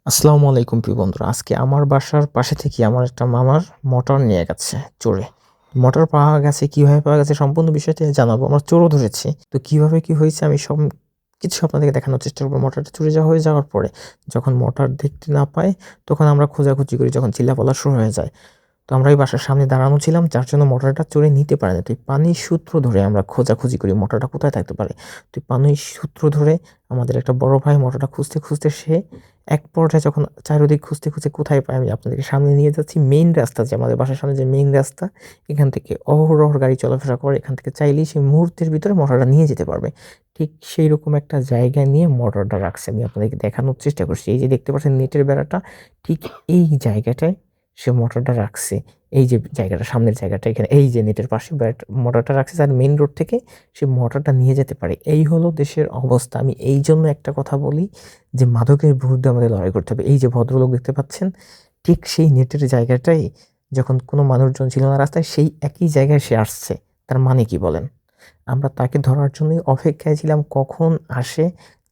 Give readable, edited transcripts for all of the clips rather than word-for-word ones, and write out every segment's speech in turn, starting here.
আসসালামু আলাইকুম প্রিয় বন্ধুরা, আজকে আমার বাসার পাশে থেকে আমার একটা মামার মোটর নিয়ে গেছে চোরে। মোটর পাওয়া গেছে, কিভাবে পাওয়া গেছে সম্পূর্ণ বিষয়টা জানাবো। আমরা চোরও ধরেছি, তো কিভাবে কি হয়েছে আমি সব কিছু আপনাদেরকে দেখানোর চেষ্টা করবো। মোটরটা চুরি হয়ে যাওয়ার পরে যখন মোটর দেখতে না পায় তখন আমরা খোঁজাখুঁজি করি, যখন চিল্লাপাল্লা শুরু হয়ে যায়। তো আমরা এই বাসার সামনে দাঁড়ানো ছিলাম, যার জন্য মোটরটা চড়ে নিতে পারে না। তো এই পানির সূত্র ধরে আমরা খোঁজাখুঁজি করি মোটরটা কোথায় থাকতে পারে। তো পানির সূত্র ধরে আমাদের একটা বড় ভাই মোটরটা খুঁজতে খুঁজতে সে এক পর্যায়ে যখন চারিদিক খুঁজতে খুঁজতে কোথায় পায়, আমি আপনাদেরকে সামনে নিয়ে যাচ্ছি। মেইন রাস্তা, যে আমাদের বাসার সামনে যে মেইন রাস্তা, এখান থেকে অহরহ গাড়ি চলাফেরা করে, এখান থেকে চাইলেই সে মুহূর্তের ভিতরে মোটরটা নিয়ে যেতে পারবে। ঠিক সেই রকম একটা জায়গায় নিয়ে মোটরটা রাখছে। আমি আপনাদেরকে দেখানোর চেষ্টা করছি। এই যে দেখতে পাচ্ছেন নেটের বেড়াটা, ঠিক এই জায়গাটায় সে মোটরটা রাখছে। এই যে জায়গাটা, সামনের জায়গাটা, এখানে এই যে নেটের পাশে মোটরটা রাখছে, আর মেইন রোড থেকে সে মোটরটা নিয়ে যেতে পারে। এই হলো দেশের অবস্থা। আমি এই জন্য একটা কথা বলি যে মাদকের বিরুদ্ধে আমাদের লড়াই করতে হবে। এই যে ভদ্রলোক দেখতে পাচ্ছেন, ঠিক সেই নেটের জায়গাটাই যখন কোনো মানুষজন ছিল না রাস্তায়, সেই একই জায়গায় সে আসছে। তার মানে কি বলেন? আমরা তাকে ধরার জন্যই অপেক্ষায় ছিলাম কখন আসে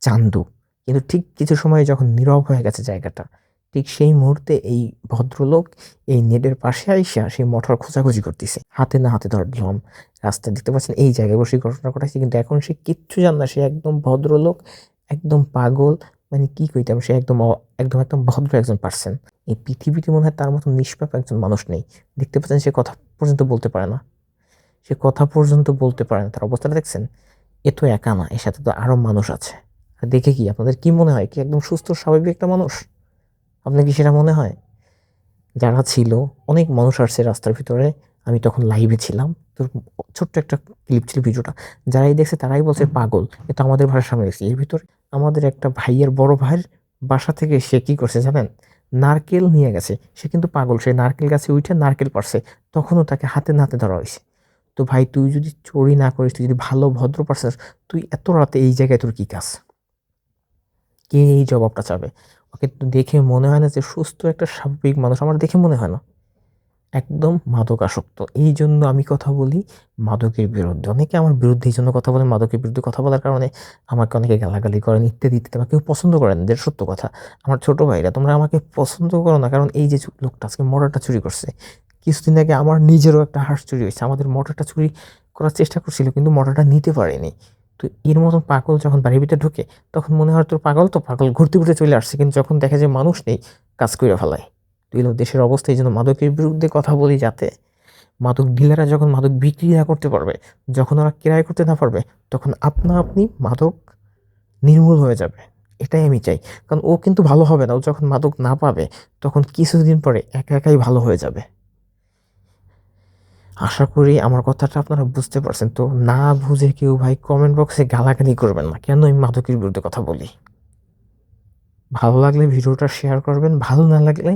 চান্দু। কিন্তু ঠিক কিছু সময় যখন নীরব হয়ে গেছে জায়গাটা, ঠিক সেই মুহূর্তে এই ভদ্রলোক এই নেটের পাশে আইসা সেই মোটর খোঁজাখুঁজি করতেছে। হাতে না হাতে ধরলাম, রাস্তায় দেখতে পাচ্ছেন এই জায়গায় বসে ঘটনা ঘটাইছে। কিন্তু এখন সে কিচ্ছু জান না, সে একদম ভদ্রলোক, একদম পাগল। মানে কি কইতাম, সে একদম একদম একদম ভদ্র একজন পার্সন। এই পৃথিবীতে মনে হয় তার মতো নিষ্পাপ একজন মানুষ নেই। দেখতে পাচ্ছেন সে কথা পর্যন্ত বলতে পারে না, সে কথা পর্যন্ত বলতে পারে না। তার অবস্থাটা দেখছেন? এ তো একা না, এর সাথে তো আরো মানুষ আছে। আর দেখে কি আপনাদের কি মনে হয়, কি একদম সুস্থ স্বাভাবিক একটা মানুষ? আপনার কি সেটা মনে হয়? যারা ছিল, অনেক মানুষ আসছে রাস্তার ভিতরে। আমি তখন লাইভে ছিলাম, তো ছোট্ট একটা ক্লিপ ছিল ভিডিওটা। যারাই দেখছে তারাই বলছে পাগল। এটা আমাদের ভাষার সামনে দেখছি। এর ভিতরে আমাদের একটা ভাইয়ের, বড় ভাইয়ের বাসা থেকে সে কি করছে জানেন? নারকেল নিয়ে গেছে। সে কিন্তু পাগল, সে নারকেল গাছে উঠে নারকেল পারছে, তখনও তাকে হাতে নাতে ধরা হয়েছে। তো ভাই, তুই যদি চুরি না করিস, তুই যদি ভালো ভদ্র পারছিস, তুই এত রাতে এই জায়গায় তোর কি কাজ? কে এই জবাবটা চাবে? ওকে তো দেখে মনে হয় না যে সুস্থ একটা স্বাভাবিক মানুষ। আমার দেখে মনে হয় না, একদম মাদকাসক্ত। এই জন্য আমি কথা বলি মাদকের বিরুদ্ধে। অনেকে আমার বিরুদ্ধে এই জন্য কথা বলে, মাদকের বিরুদ্ধে কথা বলার কারণে আমাকে অনেকে গালাগালি করেন, ইত্যাদি ইত্যাদি। আমাকে কেউ পছন্দ করেন, যে সত্য কথা। আমার ছোট ভাইরা, তোমরা আমাকে পছন্দ করো না, কারণ এই যে লোকটা আজকে মোটরটা চুরি করছে। কিছুদিন আগে আমার নিজেরও একটা হাঁস চুরি হয়েছে। আমাদের মোটরটা চুরি করার চেষ্টা করছিল, কিন্তু মোটরটা নিতে পারেনি। তো এর মতন পাগল যখন বাড়ির ভিতরে ঢুকে, তখন মনে হয় তোর পাগল, তো পাগল ঘুরতে ঘুরতে চলে আসছে। কিন্তু যখন দেখে যে মানুষ নেই, কাজ করে ফেলায়। তো এগুলো দেশের অবস্থা। এই জন্য মাদকের বিরুদ্ধে কথা বলি, যাতে মাদক ডিলাররা যখন মাদক বিক্রি না করতে পারবে, যখন ওরা ক্রয় করতে না পারবে, তখন আপনা আপনি মাদক নির্মূল হয়ে যাবে। এটাই আমি চাই। কারণ ও কিন্তু ভালো হবে না। ও যখন মাদক না পাবে, তখন কিছুদিন পরে একা একাই ভালো হয়ে যাবে। আশা করি আমার কথাটা আপনারা বুঝতে পারছেন। তো না বুঝে কেউ ভাই কমেন্ট বক্সে গালাগালি করবেন না, কেন আমি মাদকের বিরুদ্ধে কথা বলি। ভালো লাগলে ভিডিওটা শেয়ার করবেন, ভালো না লাগলে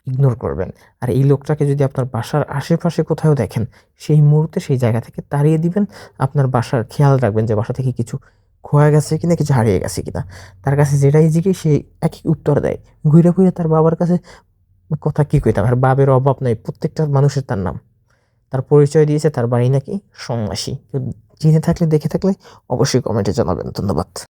ইগনোর করবেন। আর এই লোকটাকে যদি আপনার বাসার আশেপাশে কোথাও দেখেন, সেই মুহূর্তে সেই জায়গা থেকে তাড়িয়ে দিবেন। আপনার বাসার খেয়াল রাখবেন যে বাসা থেকে কিছু খোয়া গেছে কিনা, কিছু হারিয়ে গেছে কিনা। তার কাছে যেটাই জিজ্ঞেস সে একই উত্তর দেয়। ঘুরে ঘুরে তার বাবার কাছে কথা কি কইতাম, আর বাবের অভাব নাই, প্রত্যেকটা মানুষের তার নাম, তার পরিচয় দিয়েছে। তার বাড়ি নাকি সন্ন্যাসী। চিনে থাকলে, দেখে থাকলে অবশ্যই কমেন্টে জানাবেন। ধন্যবাদ।